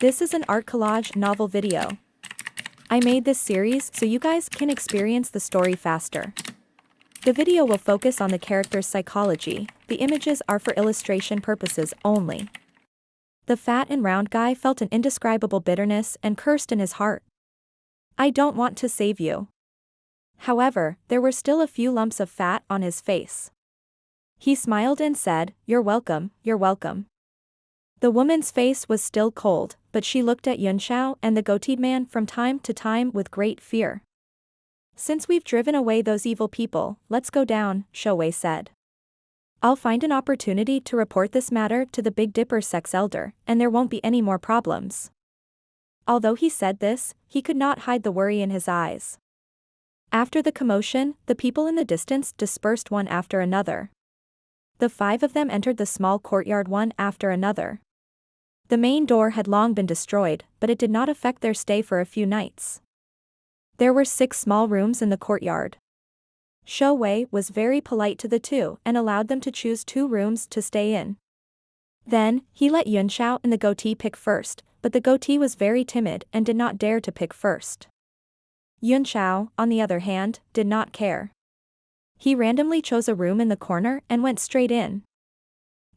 This is an art collage novel video. I made this series so you guys can experience the story faster. The video will focus on the character's psychology, the images are for illustration purposes only. The fat and round guy felt an indescribable bitterness and cursed in his heart. I don't want to save you. However, there were still a few lumps of fat on his face. He smiled and said, "You're welcome, you're welcome." The woman's face was still cold, but she looked at Yunxiao and the goateed man from time to time with great fear. "Since we've driven away those evil people, let's go down," Shouwei said. "I'll find an opportunity to report this matter to the Big Dipper sex elder, and there won't be any more problems." Although he said this, he could not hide the worry in his eyes. After the commotion, the people in the distance dispersed one after another. The 5 of them entered the small courtyard one after another. The main door had long been destroyed, but it did not affect their stay for a few nights. There were 6 small rooms in the courtyard. Shouwei was very polite to the 2 and allowed them to choose 2 rooms to stay in. Then, he let Yunxiao and the goatee pick first, but the goatee was very timid and did not dare to pick first. Yunxiao, on the other hand, did not care. He randomly chose a room in the corner and went straight in.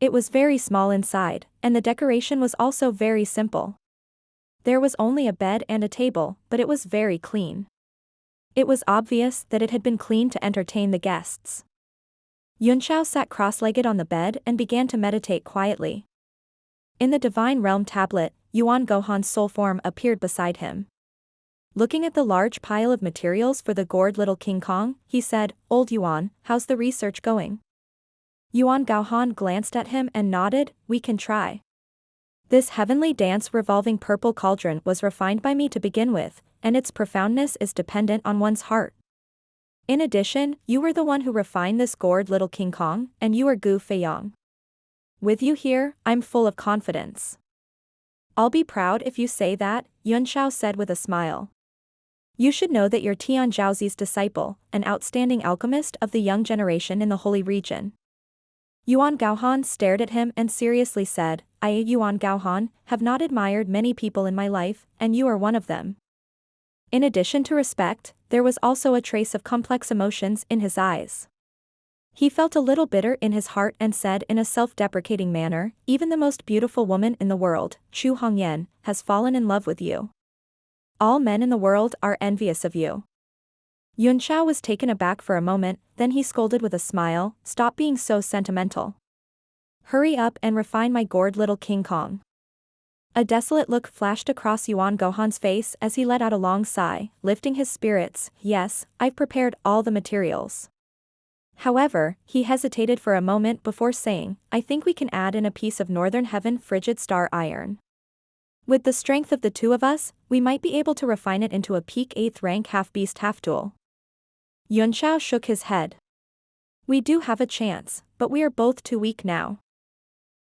It was very small inside, and the decoration was also very simple. There was only a bed and a table, but it was very clean. It was obvious that it had been cleaned to entertain the guests. Yunxiao sat cross-legged on the bed and began to meditate quietly. In the Divine Realm tablet, Yuan Gohan's soul form appeared beside him. Looking at the large pile of materials for the gourd little King Kong, he said, "Old Yuan, how's the research going?" Yuan Gaohan glanced at him and nodded, "We can try. This heavenly dance revolving purple cauldron was refined by me to begin with, and its profoundness is dependent on one's heart. In addition, you were the one who refined this gourd little King Kong, and you are Gu Feiyang. With you here, I'm full of confidence." "I'll be proud if you say that," Yunxiao said with a smile. "You should know that you're Tian Zhaozi's disciple, an outstanding alchemist of the young generation in the Holy Region." Yuan Gaohan stared at him and seriously said, "I, Yuan Gaohan, have not admired many people in my life, and you are one of them." In addition to respect, there was also a trace of complex emotions in his eyes. He felt a little bitter in his heart and said in a self-deprecating manner, "Even the most beautiful woman in the world, Chu Hongyan, has fallen in love with you. All men in the world are envious of you." Yunxiao was taken aback for a moment, then he scolded with a smile, "Stop being so sentimental. Hurry up and refine my gourd little King Kong." A desolate look flashed across Yuan Gohan's face as he let out a long sigh, lifting his spirits. "Yes, I've prepared all the materials." However, he hesitated for a moment before saying, "I think we can add in a piece of Northern Heaven frigid star iron. With the strength of the 2 of us, we might be able to refine it into a peak 8th rank half-beast half-tool." Yunxiao shook his head. "We do have a chance, but we are both too weak now.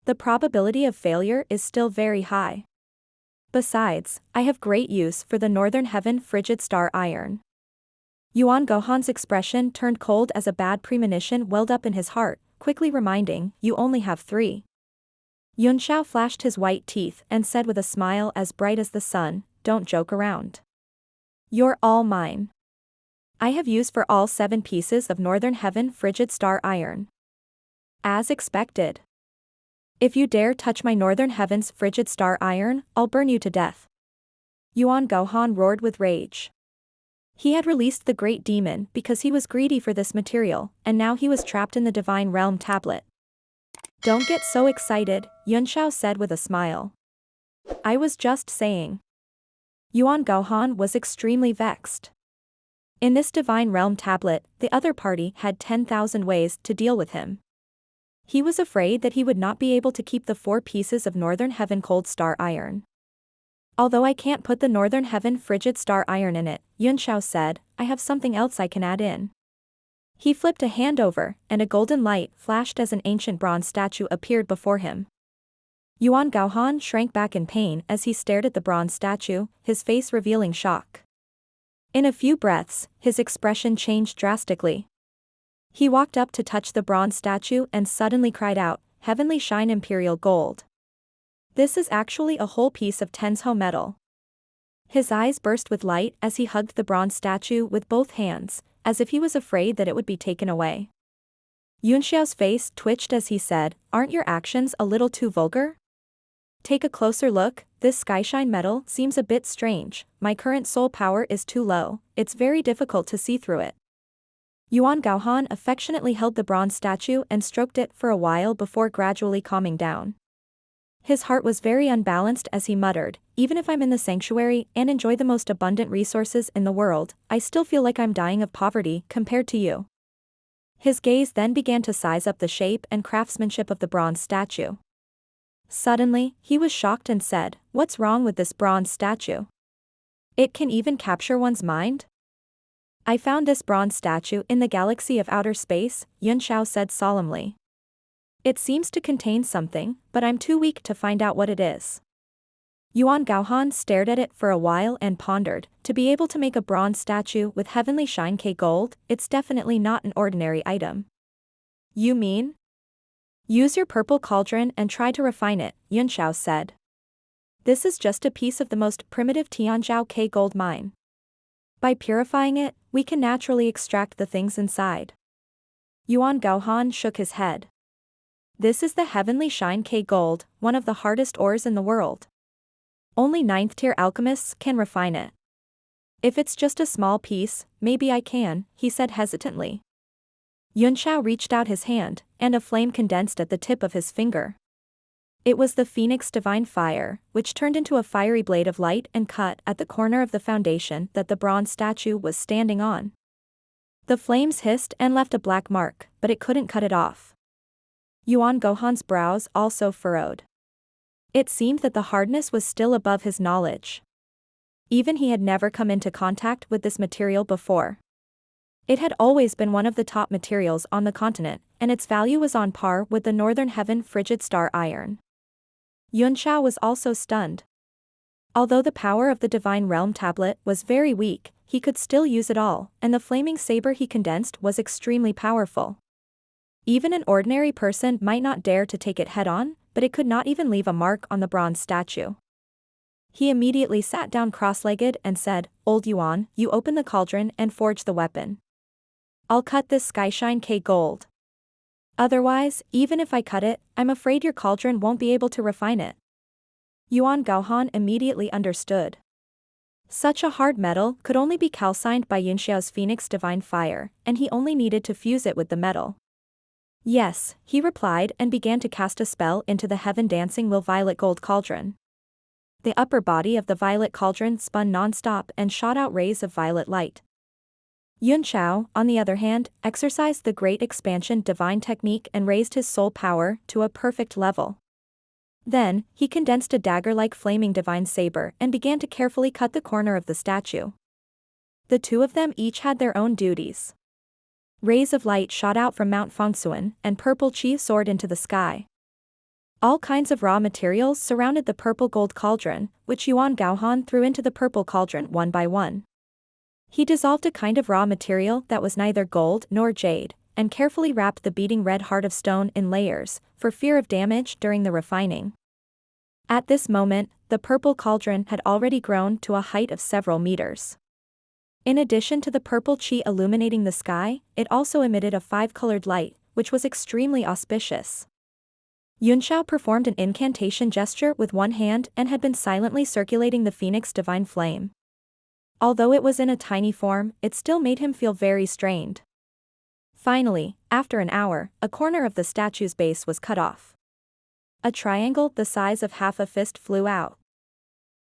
The probability of failure is still very high. Besides, I have great use for the Northern Heaven frigid star iron." Yuan Gohan's expression turned cold as a bad premonition welled up in his heart, quickly reminding, "You only have 3. Yunxiao flashed his white teeth and said with a smile as bright as the sun, "Don't joke around. You're all mine. I have use for all 7 pieces of Northern Heaven frigid star iron. As expected. If you dare touch my Northern Heaven's frigid star iron, I'll burn you to death." Yuan Gohan roared with rage. He had released the great demon because he was greedy for this material, and now he was trapped in the Divine Realm tablet. "Don't get so excited," Yunxiao said with a smile. "I was just saying." Yuan Gaohan was extremely vexed. In this Divine Realm tablet, the other party had 10,000 ways to deal with him. He was afraid that he would not be able to keep the 4 pieces of Northern Heaven cold star iron. "Although I can't put the Northern Heaven frigid star iron in it," Yunxiao said, "I have something else I can add in." He flipped a hand over, and a golden light flashed as an ancient bronze statue appeared before him. Yuan Gaohan shrank back in pain as he stared at the bronze statue, his face revealing shock. In a few breaths, his expression changed drastically. He walked up to touch the bronze statue and suddenly cried out, "Heavenly shine imperial gold." This is actually a whole piece of Tensho metal. His eyes burst with light as he hugged the bronze statue with both hands, as if he was afraid that it would be taken away. Yunxiao's face twitched as he said, "Aren't your actions a little too vulgar? Take a closer look, this skyshine metal seems a bit strange, my current soul power is too low, it's very difficult to see through it." Yuan Gaohan affectionately held the bronze statue and stroked it for a while before gradually calming down. His heart was very unbalanced as he muttered, "Even if I'm in the sanctuary and enjoy the most abundant resources in the world, I still feel like I'm dying of poverty compared to you." His gaze then began to size up the shape and craftsmanship of the bronze statue. Suddenly, he was shocked and said, "What's wrong with this bronze statue? It can even capture one's mind?" "I found this bronze statue in the galaxy of outer space," Yun Xiao said solemnly. "It seems to contain something, but I'm too weak to find out what it is." Yuan Gaohan stared at it for a while and pondered, to be able to make a bronze statue with heavenly shine K gold, it's definitely not an ordinary item. "You mean? Use your purple cauldron and try to refine it," Yun Xiao said. "This is just a piece of the most primitive Tianzhao K gold mine. By purifying it, we can naturally extract the things inside." Yuan Gaohan shook his head. "This is the heavenly shine K gold, one of the hardest ores in the world. Only 9th-tier alchemists can refine it. If it's just a small piece, maybe I can," he said hesitantly. Yun Xiao reached out his hand, and a flame condensed at the tip of his finger. It was the Phoenix Divine Fire, which turned into a fiery blade of light and cut at the corner of the foundation that the bronze statue was standing on. The flames hissed and left a black mark, but it couldn't cut it off. Yuan Gaohan's brows also furrowed. It seemed that the hardness was still above his knowledge. Even he had never come into contact with this material before. It had always been one of the top materials on the continent, and its value was on par with the Northern Heaven frigid star iron. Yun Xiao was also stunned. Although the power of the Divine Realm tablet was very weak, he could still use it all, and the flaming saber he condensed was extremely powerful. Even an ordinary person might not dare to take it head-on, but it could not even leave a mark on the bronze statue. He immediately sat down cross-legged and said, "Old Yuan, you open the cauldron and forge the weapon. I'll cut this skyshine K gold. Otherwise, even if I cut it, I'm afraid your cauldron won't be able to refine it." Yuan Gaohan immediately understood. Such a hard metal could only be calcined by Yunxiao's Phoenix Divine Fire, and he only needed to fuse it with the metal. "Yes," he replied and began to cast a spell into the heaven-dancing violet gold cauldron. The upper body of the violet cauldron spun non-stop and shot out rays of violet light. Yun Xiao, on the other hand, exercised the Great Expansion divine technique and raised his soul power to a perfect level. Then, he condensed a dagger-like flaming divine saber and began to carefully cut the corner of the statue. The two of them each had their own duties. Rays of light shot out from Mount Fengsuan, and purple qi soared into the sky. All kinds of raw materials surrounded the purple gold cauldron, which Yuan Gaohan threw into the purple cauldron one by one. He dissolved a kind of raw material that was neither gold nor jade, and carefully wrapped the beating red heart of stone in layers, for fear of damage during the refining. At this moment, the purple cauldron had already grown to a height of several meters. In addition to the purple qi illuminating the sky, it also emitted a 5-colored light, which was extremely auspicious. Yun Xiao performed an incantation gesture with one hand and had been silently circulating the Phoenix Divine Flame. Although it was in a tiny form, it still made him feel very strained. Finally, after an hour, a corner of the statue's base was cut off. A triangle the size of half a fist flew out.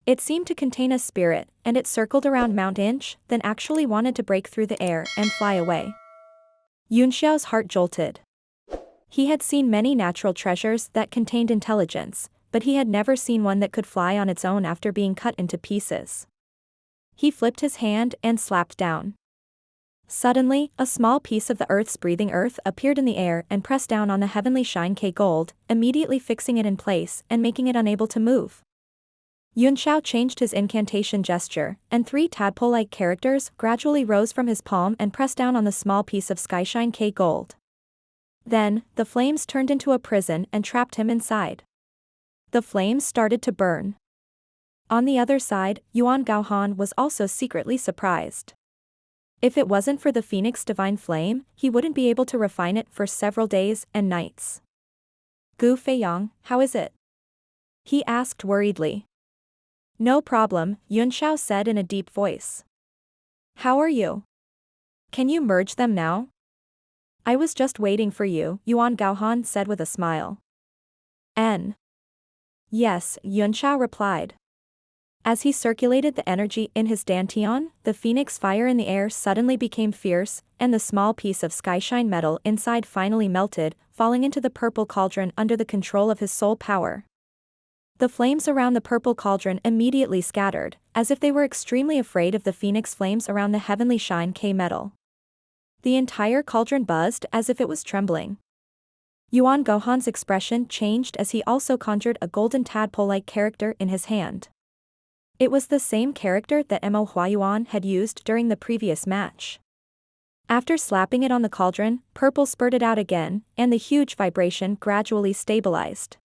It seemed to contain a spirit, and it circled around Mount Inch, then actually wanted to break through the air and fly away. Yun Xiao's heart jolted. He had seen many natural treasures that contained intelligence, but he had never seen one that could fly on its own after being cut into pieces. He flipped his hand and slapped down. Suddenly, a small piece of the Earth's breathing earth appeared in the air and pressed down on the heavenly shine K gold, immediately fixing it in place and making it unable to move. Yun Xiao changed his incantation gesture, and 3 tadpole-like characters gradually rose from his palm and pressed down on the small piece of skyshine K gold. Then, the flames turned into a prison and trapped him inside. The flames started to burn. On the other side, Yuan Gaohan was also secretly surprised. If it wasn't for the Phoenix Divine Flame, he wouldn't be able to refine it for several days and nights. Gu Feiyang, how is it? He asked worriedly. No problem, Yun Shao said in a deep voice. How are you? Can you merge them now? I was just waiting for you, Yuan Gaohan said with a smile. Yes, Yun Shao replied. As he circulated the energy in his dantian, the phoenix fire in the air suddenly became fierce, and the small piece of skyshine metal inside finally melted, falling into the purple cauldron under the control of his soul power. The flames around the purple cauldron immediately scattered, as if they were extremely afraid of the phoenix flames around the heavenly shine K metal. The entire cauldron buzzed as if it was trembling. Yuan Gohan's expression changed as he also conjured a golden tadpole-like character in his hand. It was the same character that Mo Huayuan had used during the previous match. After slapping it on the cauldron, purple spurted out again, and the huge vibration gradually stabilized.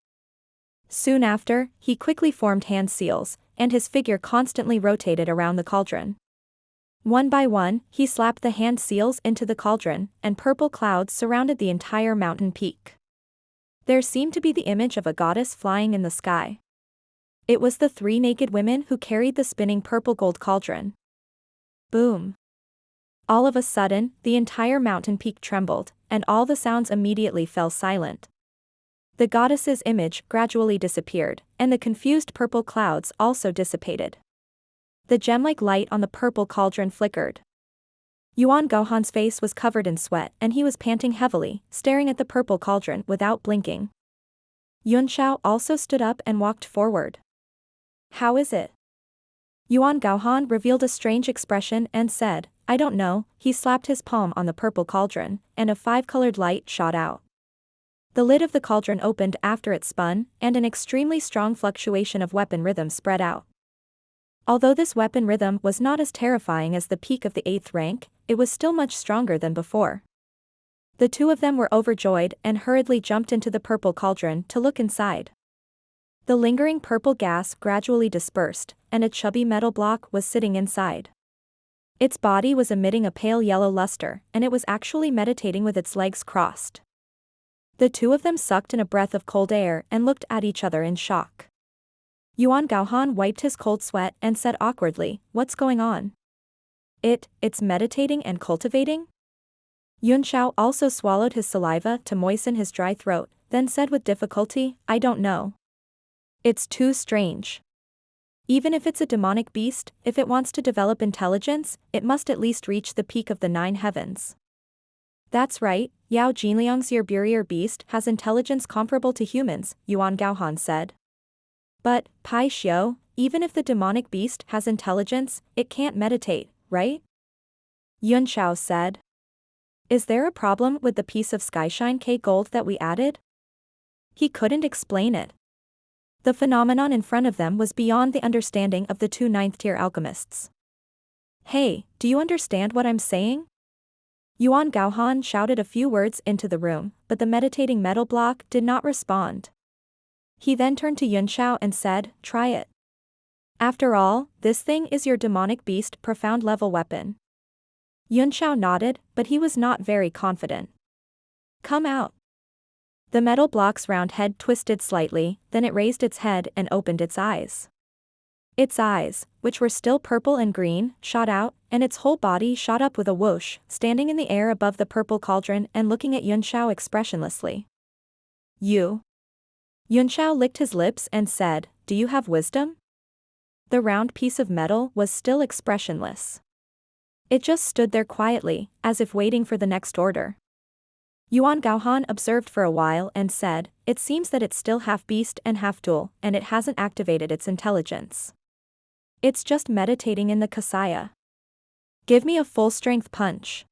Soon after, he quickly formed hand seals, and his figure constantly rotated around the cauldron. One by one, he slapped the hand seals into the cauldron, and purple clouds surrounded the entire mountain peak. There seemed to be the image of a goddess flying in the sky. It was the three naked women who carried the spinning purple gold cauldron. Boom! All of a sudden, the entire mountain peak trembled, and all the sounds immediately fell silent. The goddess's image gradually disappeared, and the confused purple clouds also dissipated. The gem-like light on the purple cauldron flickered. Yuan Gohan's face was covered in sweat and he was panting heavily, staring at the purple cauldron without blinking. Yun Shao also stood up and walked forward. How is it? Yuan Gaohan revealed a strange expression and said, I don't know. He slapped his palm on the purple cauldron, and a five-colored light shot out. The lid of the cauldron opened after it spun, and an extremely strong fluctuation of weapon rhythm spread out. Although this weapon rhythm was not as terrifying as the peak of the 8th rank, it was still much stronger than before. The two of them were overjoyed and hurriedly jumped into the purple cauldron to look inside. The lingering purple gas gradually dispersed, and a chubby metal block was sitting inside. Its body was emitting a pale yellow luster, and it was actually meditating with its legs crossed. The two of them sucked in a breath of cold air and looked at each other in shock. Yuan Gaohan wiped his cold sweat and said awkwardly, What's going on? It's meditating and cultivating? Yun Shao also swallowed his saliva to moisten his dry throat, then said with difficulty, I don't know. It's too strange. Even if it's a demonic beast, if it wants to develop intelligence, it must at least reach the peak of the 9 heavens. That's right, Yao Jinliang's Yerburier beast has intelligence comparable to humans, Yuan Gaohan said. But, Pai Xiao, even if the demonic beast has intelligence, it can't meditate, right? Yun Shao said. Is there a problem with the piece of Skyshine K gold that we added? He couldn't explain it. The phenomenon in front of them was beyond the understanding of the two 9th-tier alchemists. Hey, do you understand what I'm saying? Yuan Gaohan shouted a few words into the room, but the meditating metal block did not respond. He then turned to Yun Shao and said, Try it. After all, this thing is your demonic beast profound level weapon. Yun Shao nodded, but he was not very confident. Come out. The metal block's round head twisted slightly, then it raised its head and opened its eyes. Its eyes, which were still purple and green, shot out, and its whole body shot up with a whoosh, standing in the air above the purple cauldron and looking at Yun Shao expressionlessly. You. Yun Shao licked his lips and said, Do you have wisdom? The round piece of metal was still expressionless. It just stood there quietly, as if waiting for the next order. Yuan Gaohan observed for a while and said, It seems that it's still half beast and half dual, and it hasn't activated its intelligence. It's just meditating in the Kasaya. Give me a full-strength punch.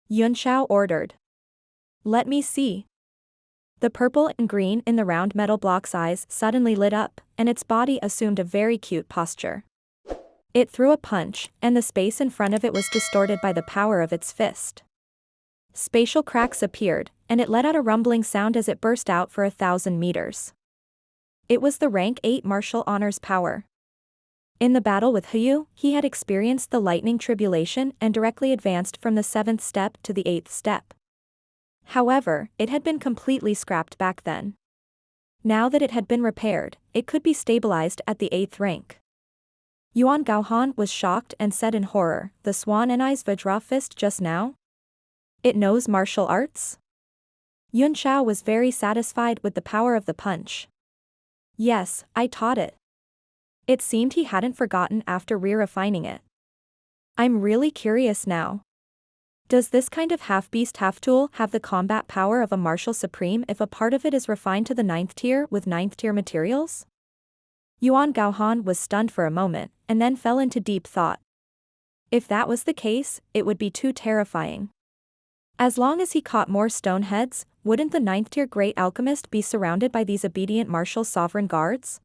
Yun Shao ordered. Let me see. The purple and green in the round metal block's eyes suddenly lit up, and its body assumed a very cute posture. It threw a punch, and the space in front of it was distorted by the power of its fist. Spatial cracks appeared, and it let out a rumbling sound as it burst out for 1,000 meters. It was the rank 8 martial honors power. In the battle with Hu, he had experienced the lightning tribulation and directly advanced from the 7th step to the 8th step. However, it had been completely scrapped back then. Now that it had been repaired, it could be stabilized at the 8th rank. Yuan Gaohan was shocked and said in horror, "The Swan and I's Vajra fist just now? It knows martial arts?" Yun Shao was very satisfied with the power of the punch. "Yes, I taught it." It seemed he hadn't forgotten after re-refining it. "I'm really curious now. Does this kind of half-beast half-tool have the combat power of a martial supreme if a part of it is refined to the 9th tier with 9th tier materials?" Yuan Gaohan was stunned for a moment, and then fell into deep thought. If that was the case, it would be too terrifying. As long as he caught more stone heads, wouldn't the 9th tier great alchemist be surrounded by these obedient martial sovereign guards?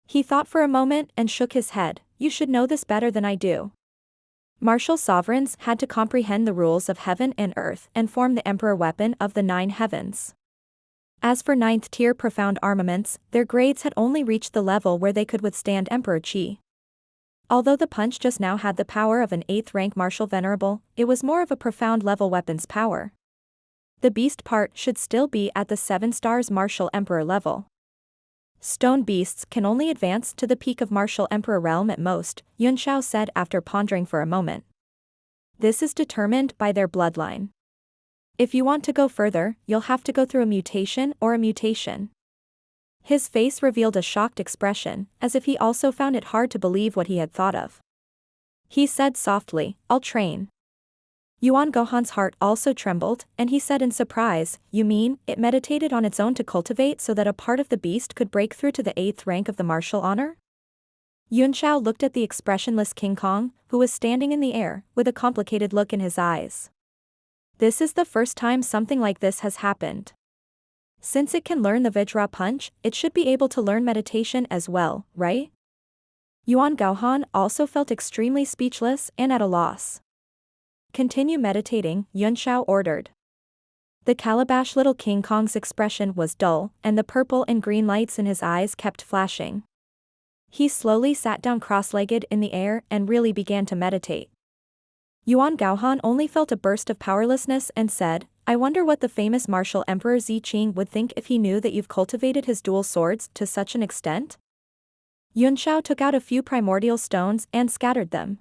He thought for a moment and shook his head. "You should know this better than I do." Martial sovereigns had to comprehend the rules of heaven and earth and form the emperor weapon of the 9 heavens. As for 9th tier profound armaments, their grades had only reached the level where they could withstand Emperor Qi. Although the punch just now had the power of an 8th rank martial venerable, it was more of a profound level weapon's power. The beast part should still be at the 7 stars martial emperor level. Stone beasts can only advance to the peak of martial emperor realm at most, Yun Shao said after pondering for a moment. This is determined by their bloodline. If you want to go further, you'll have to go through a mutation or a mutation. His face revealed a shocked expression, as if he also found it hard to believe what he had thought of. He said softly, "I'll train." Yuan Gohan's heart also trembled, and he said in surprise, "You mean, it meditated on its own to cultivate so that a part of the beast could break through to the 8th rank of the martial honor?" Yun Shao looked at the expressionless King Kong, who was standing in the air, with a complicated look in his eyes. This is the first time something like this has happened. Since it can learn the Vajra punch, it should be able to learn meditation as well, right? Yuan Gaohan also felt extremely speechless and at a loss. "Continue meditating," Yun Shao ordered. The calabash little King Kong's expression was dull, and the purple and green lights in his eyes kept flashing. He slowly sat down cross-legged in the air and really began to meditate. Yuan Gaohan only felt a burst of powerlessness and said, "I wonder what the famous martial emperor Zi Qing would think if he knew that you've cultivated his dual swords to such an extent?" Yun Shao took out a few primordial stones and scattered them.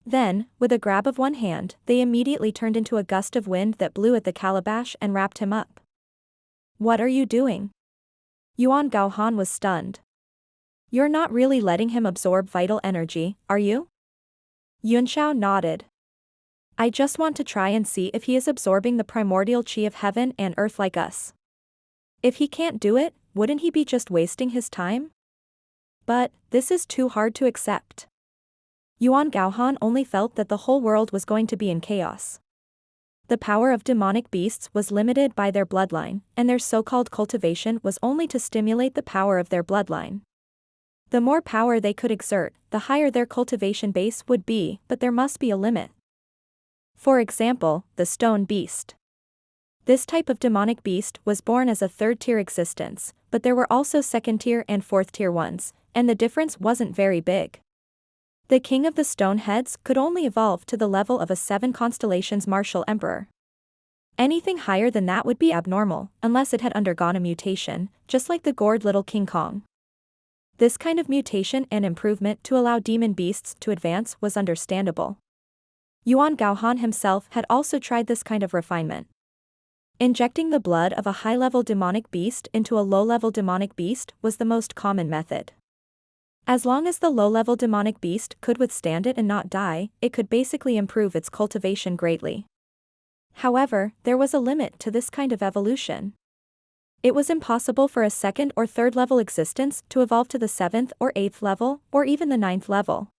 Then, with a grab of one hand, they immediately turned into a gust of wind that blew at the calabash and wrapped him up. "What are you doing?" Yuan Gaohan was stunned. "You're not really letting him absorb vital energy, are you?" Yun Shao nodded. "I just want to try and see if he is absorbing the primordial qi of heaven and earth like us. If he can't do it, wouldn't he be just wasting his time? But, this is too hard to accept." Yuan Gaohan only felt that the whole world was going to be in chaos. The power of demonic beasts was limited by their bloodline, and their so-called cultivation was only to stimulate the power of their bloodline. The more power they could exert, the higher their cultivation base would be, but there must be a limit. For example, the stone beast. This type of demonic beast was born as a 3rd-tier existence, but there were also 2nd-tier and 4th-tier ones, and the difference wasn't very big. The king of the stone heads could only evolve to the level of a 7 constellations martial emperor. Anything higher than that would be abnormal, unless it had undergone a mutation, just like the gourd little King Kong. This kind of mutation and improvement to allow demon beasts to advance was understandable. Yuan Gaohan himself had also tried this kind of refinement. Injecting the blood of a high-level demonic beast into a low-level demonic beast was the most common method. As long as the low-level demonic beast could withstand it and not die, it could basically improve its cultivation greatly. However, there was a limit to this kind of evolution. It was impossible for a 2nd or 3rd level existence to evolve to the 7th or 8th level, or even the 9th level.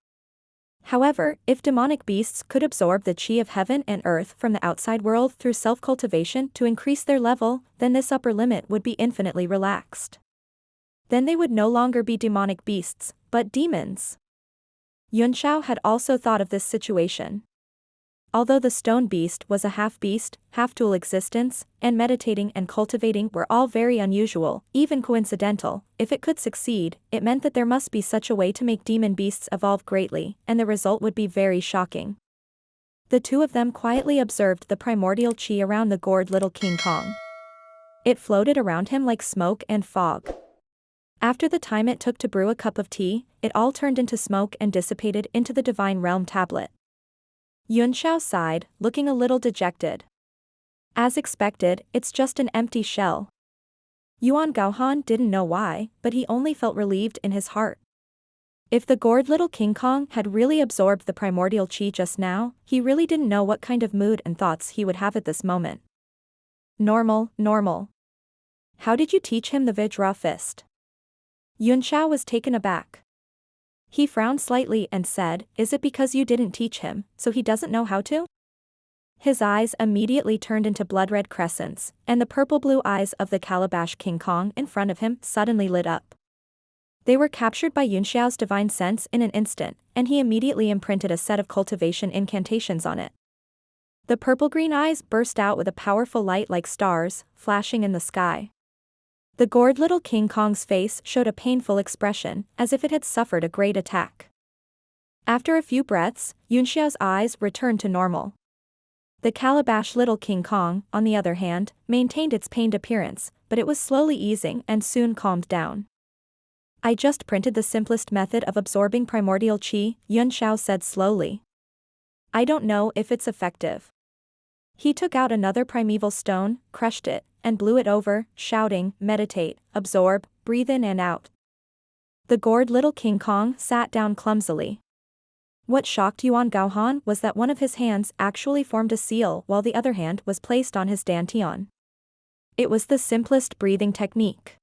However, if demonic beasts could absorb the qi of heaven and earth from the outside world through self-cultivation to increase their level, then this upper limit would be infinitely relaxed. Then they would no longer be demonic beasts, but demons. Yun Shao had also thought of this situation. Although the stone beast was a half-beast, half-dual existence, and meditating and cultivating were all very unusual, even coincidental, if it could succeed, it meant that there must be such a way to make demon beasts evolve greatly, and the result would be very shocking. The two of them quietly observed the primordial chi around the gourd little King Kong. It floated around him like smoke and fog. After the time it took to brew a cup of tea, it all turned into smoke and dissipated into the Divine Realm tablet. Yunxiao sighed, looking a little dejected. As expected, it's just an empty shell. Yuan Gaohan didn't know why, but he only felt relieved in his heart. If the gourd little King Kong had really absorbed the primordial chi just now, he really didn't know what kind of mood and thoughts he would have at this moment. Normal. How did you teach him the Vajra fist? Yunxiao was taken aback. He frowned slightly and said, "Is it because you didn't teach him, so he doesn't know how to?" His eyes immediately turned into blood-red crescents, and the purple-blue eyes of the Calabash King Kong in front of him suddenly lit up. They were captured by Yunxiao's divine sense in an instant, and he immediately imprinted a set of cultivation incantations on it. The purple-green eyes burst out with a powerful light like stars, flashing in the sky. The gourd little King Kong's face showed a painful expression, as if it had suffered a great attack. After a few breaths, Yunxiao's eyes returned to normal. The Calabash little King Kong, on the other hand, maintained its pained appearance, but it was slowly easing and soon calmed down. "I just printed the simplest method of absorbing primordial chi," Yunxiao said slowly. "I don't know if it's effective." He took out another primeval stone, crushed it, and blew it over, shouting, "Meditate, absorb, breathe in and out." The gourd little King Kong sat down clumsily. What shocked Yuan Gaohan was that one of his hands actually formed a seal while the other hand was placed on his dantian. It was the simplest breathing technique.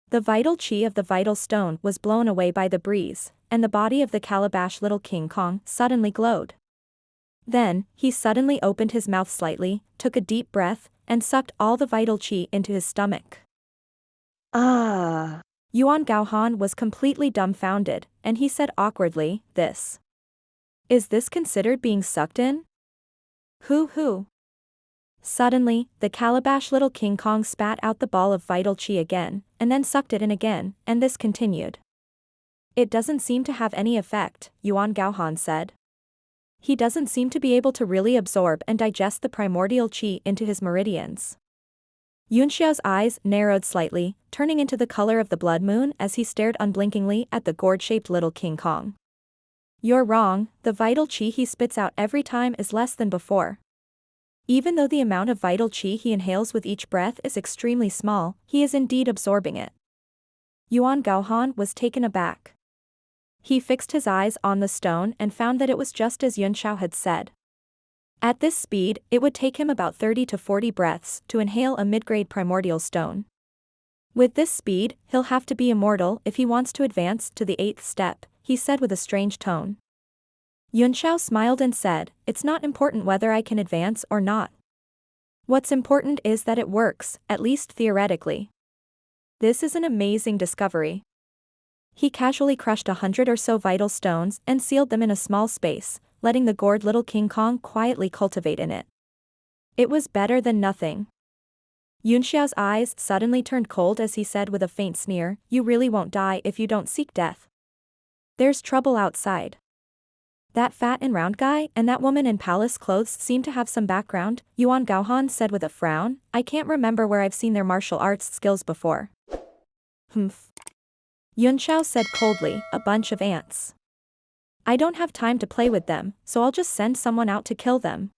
The vital chi of the vital stone was blown away by the breeze, and the body of the Calabash little King Kong suddenly glowed. Then, he suddenly opened his mouth slightly, took a deep breath, and sucked all the vital chi into his stomach. Yuan Gaohan was completely dumbfounded, and he said awkwardly, Is this considered being sucked in? Hoo. Suddenly, the Calabash little King Kong spat out the ball of vital chi again, and then sucked it in again, and this continued. "It doesn't seem to have any effect," Yuan Gaohan said. "He doesn't seem to be able to really absorb and digest the primordial chi into his meridians." Yunxiao's eyes narrowed slightly, turning into the color of the blood moon as he stared unblinkingly at the gourd-shaped little King Kong. "You're wrong, the vital chi he spits out every time is less than before. Even though the amount of vital chi he inhales with each breath is extremely small, he is indeed absorbing it." Yuan Gaohan was taken aback. He fixed his eyes on the stone and found that it was just as Yunxiao had said. At this speed, it would take him about 30 to 40 breaths to inhale a mid-grade primordial stone. With this speed, he'll have to be immortal if he wants to advance to the 8th step, he said with a strange tone. Yunxiao smiled and said, "It's not important whether I can advance or not. What's important is that it works, at least theoretically. This is an amazing discovery." He casually crushed 100 or so vital stones and sealed them in a small space, letting the gourd little King Kong quietly cultivate in it. It was better than nothing. Yunxiao's eyes suddenly turned cold as he said with a faint sneer, "You really won't die if you don't seek death. There's trouble outside. That fat and round guy and that woman in palace clothes seem to have some background," Yuan Gaohan said with a frown. "I can't remember where I've seen their martial arts skills before." "Humph," Yunxiao said coldly, "A bunch of ants. I don't have time to play with them, so I'll just send someone out to kill them."